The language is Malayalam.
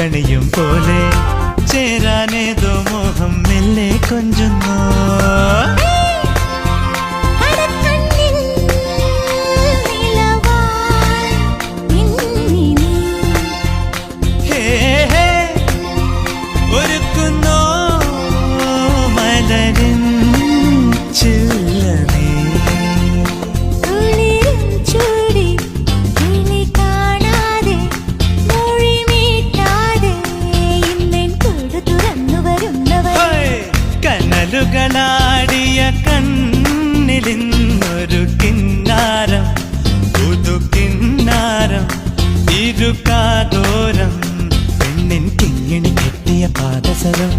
കണിയും പോലെ ചേരാനേതോ മോഹം മെല്ലെ കൊഞ്ചുന്നു. ഒരുക്കുന്നോ മലരിൻ ചില്ലനേ കനലുകളാടിയ കണ്ണിലിന്നൊരു കിന്നാരം പുതുകിന്നാരം ഇരുകാതോരം പെണ്ണിൻ കിങ്ങിണി കെട്ടിയ പാദസരം.